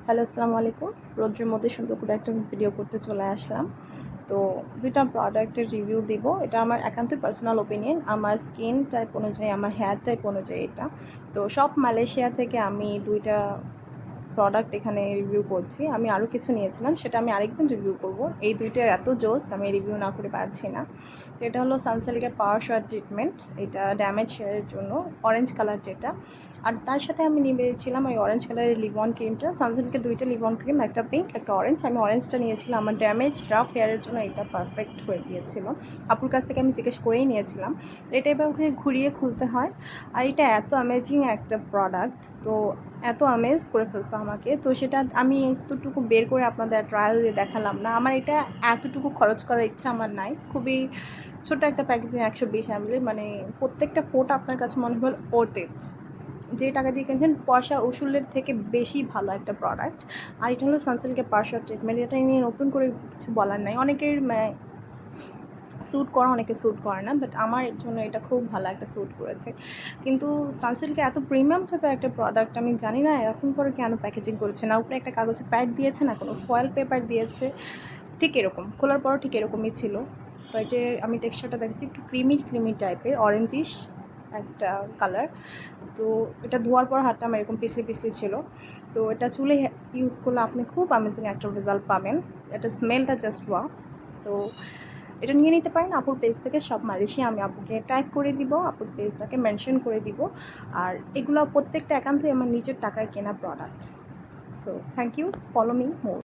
Hello, আসসালামু আলাইকুম। রৌদ্রের মধ্যে সুন্দর করে একটা ভিডিও করতে চলে আসলাম। তো ২টা প্রোডাক্টের রিভিউ দিব। এটা আমার একান্তই পার্সোনাল ওপিনিয়ন। আমার স্কিন টাইপ অনুযায়ী, আমার হেয়ার টাইপ অনুযায়ী এটা। তো সব মালয়েশিয়া থেকে আমি ২টা প্রোডাক্ট এখানে রিভিউ করছি। আমি আরও কিছু নিয়েছিলাম, সেটা আমি আরেকদিন রিভিউ করব। এই ২টা এত জোস, আমি রিভিউ না করে পারছি না। তো এটা হলো সানসিল্কের পাওয়ার শোয়ার ট্রিটমেন্ট। এটা ড্যামেজ হেয়ারের জন্য, অরেঞ্জ কালার যেটা। আর তার সাথে আমি নিয়েছিলাম ওই অরেঞ্জ কালারের লিভন ক্রিমটা। সানসিল্কের 2টা লিভন ক্রিম, একটা পিঙ্ক একটা অরেঞ্জ। আমি অরেঞ্জটা নিয়েছিলাম, আমার ড্যামেজ রাফ হেয়ারের জন্য এটা পারফেক্ট হয়ে গিয়েছিল। আপুর কাছ থেকে আমি জিজ্ঞেস করেই নিয়েছিলাম। তো এটা এবার ওখানে ঘুরিয়ে খুলতে হয়। আর এটা এত অ্যামেজিং একটা প্রোডাক্ট, তো এত আমেজ করে ফেলছে আমাকে। তো সেটা আমি এতটুকু বের করে আপনাদের ট্রায়াল দিয়ে দেখালাম না। আমার এটা এতটুকু খরচ করার ইচ্ছা আমার নাই। খুবই ছোট একটা প্যাকেজিং, 120 ml, মানে প্রত্যেকটা ফোঁটা আপনার কাছে মনে হল ওর্থ ইট। যে টাকা দিয়ে কিনছেন পয়সা উসুলের থেকে বেশি ভালো একটা প্রোডাক্ট। আর এটা হলো সানসিল্কের পার্শ্ব ট্রিটমেন্ট। এটা নিয়ে নতুন করে কিছু বলার নাই। অনেকের স্যুট করে, অনেকে স্যুট করে না, বাট আমার জন্য এটা খুব ভালো একটা স্যুট করেছে। কিন্তু সানসিল্কে এত প্রিমিয়াম টাইপের একটা প্রোডাক্ট, আমি জানি না এরকম করে কেন প্যাকেজিং করেছে। না উপরে একটা কাগজে প্যাড দিয়েছে, না কোনো ফয়েল পেপার দিয়েছে। ঠিক এরকম খোলার পরও ঠিক এরকমই ছিল। তো এটা আমি টেক্সচারটা দেখেছি একটু ক্রিমি ক্রিমি টাইপের, অরেঞ্জিশ একটা কালার। তো এটা ধোয়ার পর হাতটা আমার এরকম পিছলি পিছলি ছিল। তো এটা চুলে ইউজ করলে আপনি খুব অ্যামেজিং একটা রেজাল্ট পাবেন। এটা স্মেলটা জাস্ট ওয়াও। তো এটা নিয়ে নিতে পারেন আপুর পেজ থেকে। সব মালয়েশিয়া আমি আপুকে ট্যাগ করে দিব, আপুর পেজটাকে মেনশন করে দিব। আর এগুলো প্রত্যেকটা একান্তই আমার নিজের টাকায় কেনা product. So thank you, follow me more.